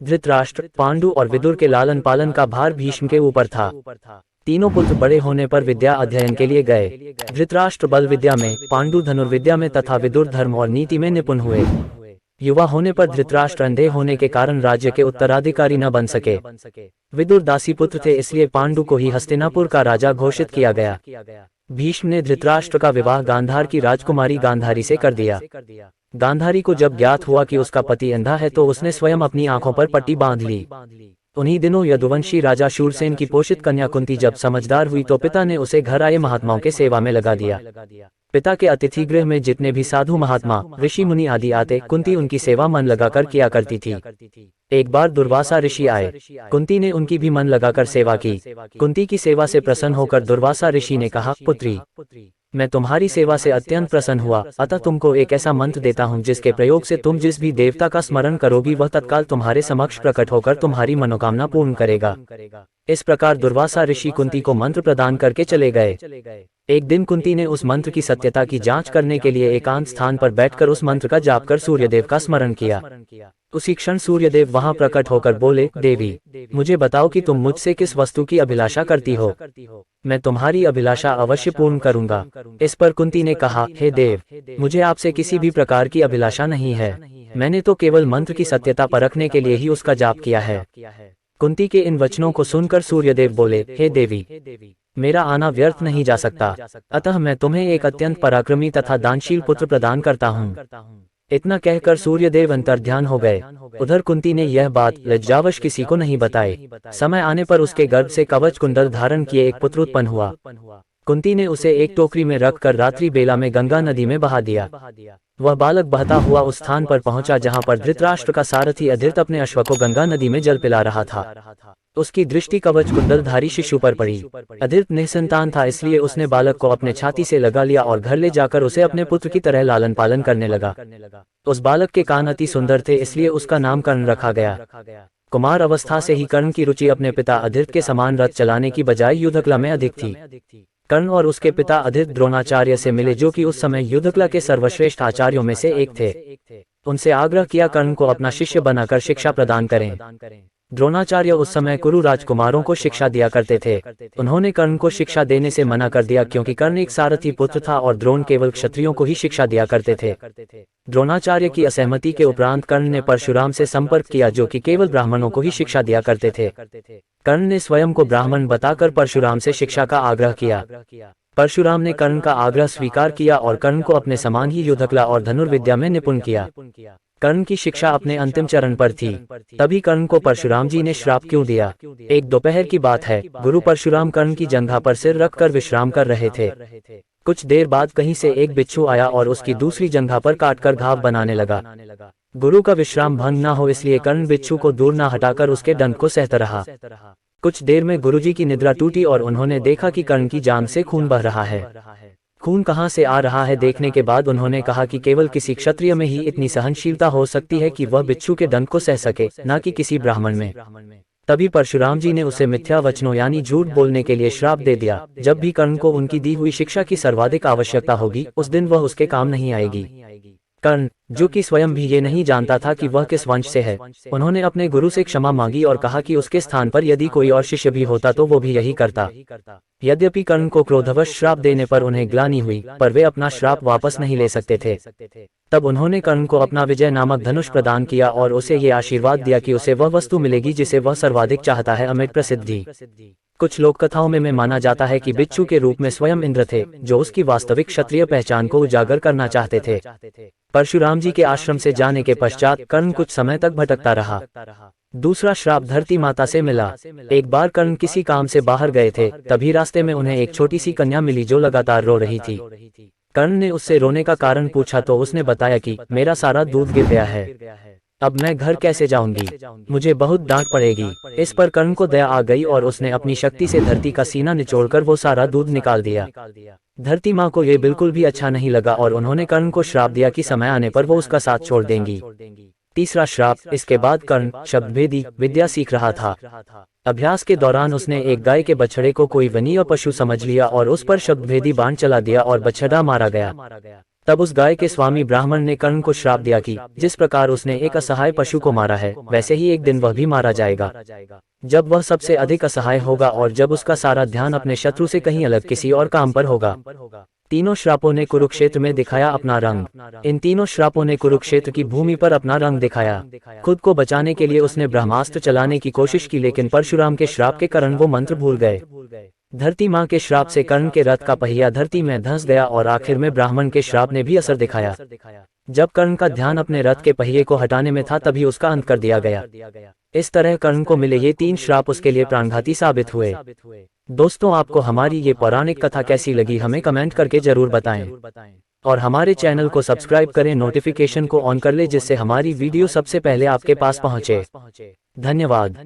धृतराष्ट्र, पांडु और विदुर के लालन पालन का भार भीष्म के ऊपर था। तीनों पुत्र बड़े होने पर विद्या अध्ययन के लिए गए। धृतराष्ट्र बल विद्या में, पांडु धनुर्विद्या में तथा विदुर धर्म और नीति में निपुण हुए। युवा होने पर धृतराष्ट्र अंधे होने के कारण राज्य के उत्तराधिकारी न बन सके। विदुर दासी पुत्र थे, इसलिए पांडु को ही हस्तिनापुर का राजा घोषित किया गया। भीष्म ने धृतराष्ट्र का विवाह गांधार की राजकुमारी गांधारी से कर दिया। गांधारी को जब ज्ञात हुआ कि उसका पति अंधा है तो उसने स्वयं अपनी आंखों पर पट्टी बांध ली। उन्हीं दिनों यदुवंशी राजा शूरसेन की पोषित कन्या कुंती जब समझदार हुई तो पिता ने उसे घर आए महात्माओं के सेवा में लगा दिया। पिता के अतिथि गृह में जितने भी साधु महात्मा, ऋषि मुनि आदि आते, कुंती उनकी सेवा मन लगाकर किया करती थी। एक बार दुर्वासा ऋषि आए, कुंती ने उनकी भी मन लगाकर सेवा की। कुंती की सेवा से प्रसन्न होकर दुर्वासा ऋषि ने कहा, पुत्री, मैं तुम्हारी सेवा से अत्यंत प्रसन्न हुआ, अतः तुमको एक ऐसा मंत्र देता हूँ जिसके प्रयोग से तुम जिस भी देवता का स्मरण करोगी वह तत्काल तुम्हारे समक्ष प्रकट होकर तुम्हारी मनोकामना पूर्ण करेगा। इस प्रकार दुर्वासा ऋषि कुंती को मंत्र प्रदान करके चले गए। एक दिन कुंती ने उस मंत्र की सत्यता की जांच करने के लिए एकांत स्थान पर बैठकर उस मंत्र का जाप कर सूर्यदेव का स्मरण किया। उसी क्षण सूर्यदेव वहां प्रकट होकर बोले, देवी, मुझे बताओ कि तुम मुझसे किस वस्तु की अभिलाषा करती हो, मैं तुम्हारी अभिलाषा अवश्य पूर्ण करूंगा। इस पर कुंती ने कहा, हे देव, मुझे आपसे किसी भी प्रकार की अभिलाषा नहीं है, मैंने तो केवल मंत्र की सत्यता परखने के लिए ही उसका जाप किया है। कुंती के इन वचनों को सुनकर सूर्यदेव बोले, हे देवी, मेरा आना व्यर्थ नहीं जा सकता, अतः मैं तुम्हें एक अत्यंत पराक्रमी तथा दानशील पुत्र प्रदान करता हूँ। इतना कहकर सूर्यदेव अंतर्ध्यान हो गए। उधर कुंती ने यह बात लज्जावश किसी को नहीं बताई। समय आने पर उसके गर्भ से कवच कुंडल धारण किए एक पुत्र उत्पन्न हुआ। कुंती ने उसे एक टोकरी में रखकर रात्रि बेला में गंगा नदी में बहा दिया। वह बालक बहता हुआ उस स्थान पर पहुंचा जहां पर धृतराष्ट्र का सारथी अधृत अपने अश्व को गंगा नदी में जल पिला रहा था। उसकी दृष्टि कवच कुंडलधारी शिशु पर पड़ी। अधृत निसंतान था, इसलिए उसने बालक को अपने छाती से लगा लिया और घर ले जाकर उसे अपने पुत्र की तरह लालन पालन करने लगा। उस बालक के कान अति सुंदर थे, इसलिए उसका नाम कर्ण रखा गया। कुमार अवस्था से ही कर्ण की रुचि अपने पिता अधृत के समान रथ चलाने की बजाय युद्धकला में अधिक थी। कर्ण और उसके पिता अधृत द्रोणाचार्य से मिले, जो कि उस समय युद्धकला के सर्वश्रेष्ठ आचार्यों में से एक थे। उनसे आग्रह किया कर्ण को अपना शिष्य बनाकर शिक्षा प्रदान करें। द्रोणाचार्य उस समय कुरु राजकुमारों को शिक्षा दिया करते थे। उन्होंने कर्ण को शिक्षा देने से मना कर दिया, क्योंकि कर्ण एक सारथी पुत्र था और द्रोण केवल क्षत्रियों को ही शिक्षा दिया करते थे। द्रोणाचार्य की असहमति के उपरांत कर्ण ने परशुराम से संपर्क किया, जो कि केवल ब्राह्मणों को ही शिक्षा दिया करते थे। कर्ण ने स्वयं को ब्राह्मण बताकर परशुराम से शिक्षा का आग्रह किया। परशुराम ने कर्ण का आग्रह स्वीकार किया और कर्ण को अपने समान ही युद्धकला और धनुर्विद्या में निपुण किया। कर्ण की शिक्षा अपने अंतिम चरण पर थी। तभी कर्ण को परशुराम जी ने श्राप क्यों दिया? एक दोपहर की बात है, गुरु परशुराम कर्ण की जंघा पर सिर रखकर विश्राम कर रहे थे। कुछ देर बाद कहीं से एक बिच्छू आया और उसकी दूसरी जंघा पर काटकर घाव बनाने लगा। गुरु का विश्राम भंग न हो इसलिए कर्ण बिच्छू को दूर न हटाकर उसके डंक को सहता रहा। कुछ देर में गुरुजी की निद्रा टूटी और उन्होंने देखा कि कर्ण की जांघ से खून बह रहा है। खून कहाँ से आ रहा है देखने के बाद उन्होंने कहा कि केवल किसी क्षत्रिय में ही इतनी सहनशीलता हो सकती है कि वह बिच्छू के डंक को सह सके, न कि किसी ब्राह्मण में। तभी परशुराम जी ने उसे मिथ्या वचनों यानी झूठ बोलने के लिए श्राप दे दिया। जब भी कर्ण को उनकी दी हुई शिक्षा की सर्वाधिक आवश्यकता होगी, उस दिन वह उसके काम नहीं आएगी। कर्ण, जो कि स्वयं भी ये नहीं जानता था कि वह किस वंश से है, उन्होंने अपने गुरु से क्षमा मांगी और कहा कि उसके स्थान पर यदि कोई और शिष्य भी होता तो वो भी यही करता। यद्यपि कर्ण को क्रोधवश श्राप देने पर उन्हें ग्लानि हुई, पर वे अपना श्राप वापस नहीं ले सकते थे। तब उन्होंने कर्ण को अपना विजय नामक धनुष प्रदान किया और उसे ये आशीर्वाद दिया कि उसे वह वस्तु मिलेगी जिसे वह सर्वाधिक चाहता है, अमिट प्रसिद्धि। कुछ लोक कथाओं में माना जाता है कि बिच्छू के रूप में स्वयं इंद्र थे, जो उसकी वास्तविक क्षत्रिय पहचान को उजागर करना चाहते थे। परशुराम जी के आश्रम से जाने के पश्चात कर्ण कुछ समय तक भटकता रहा। दूसरा श्राप धरती माता से मिला। एक बार कर्ण किसी काम से बाहर गए थे, तभी रास्ते में उन्हें एक छोटी सी कन्या मिली जो लगातार रो रही थी। कर्ण ने उससे रोने का कारण पूछा तो उसने बताया कि मेरा सारा दूध गिर गया है, अब मैं घर कैसे जाऊंगी, मुझे बहुत डांट पड़ेगी। इस पर कर्ण को दया आ गई और उसने अपनी शक्ति से धरती का सीना निचोड़कर वो सारा दूध निकाल दिया। धरती माँ को ये बिल्कुल भी अच्छा नहीं लगा और उन्होंने कर्ण को श्राप दिया कि समय आने पर वो उसका साथ छोड़ देंगी। तीसरा श्राप। इसके बाद कर्ण शब्दभेदी विद्या सीख रहा था। अभ्यास के दौरान उसने एक गाय के बछड़े को कोई वनीय पशु समझ लिया और उस पर शब्दभेदी बाण चला दिया और बछड़ा मारा गया। तब उस गाय के स्वामी ब्राह्मण ने कर्ण को श्राप दिया कि जिस प्रकार उसने एक असहाय पशु को मारा है, वैसे ही एक दिन वह भी मारा जाएगा। जब वह सबसे अधिक असहाय होगा और जब उसका सारा ध्यान अपने शत्रु से कहीं अलग किसी और काम पर होगा। तीनों श्रापों ने कुरुक्षेत्र में दिखाया अपना रंग। इन तीनों श्रापों ने कुरुक्षेत्र की भूमि पर अपना रंग दिखाया। खुद को बचाने के लिए उसने ब्रह्मास्त्र चलाने की कोशिश की, लेकिन परशुराम के श्राप के कारण वो मंत्र भूल गए। धरती माँ के श्राप से कर्ण के रथ का पहिया धरती में धंस गया और आखिर में ब्राह्मण के श्राप ने भी असर दिखाया। जब कर्ण का ध्यान अपने रथ के पहिए को हटाने में था, तभी उसका अंत कर दिया गया। इस तरह कर्ण को मिले ये 3 श्राप उसके लिए प्राणघाती साबित हुए। दोस्तों, आपको हमारी ये पौराणिक कथा कैसी लगी हमें कमेंट करके जरूर बताएं। और हमारे चैनल को सब्सक्राइब करें, नोटिफिकेशन को ऑन कर ले, जिससे हमारी वीडियो सबसे पहले आपके पास पहुंचे। धन्यवाद।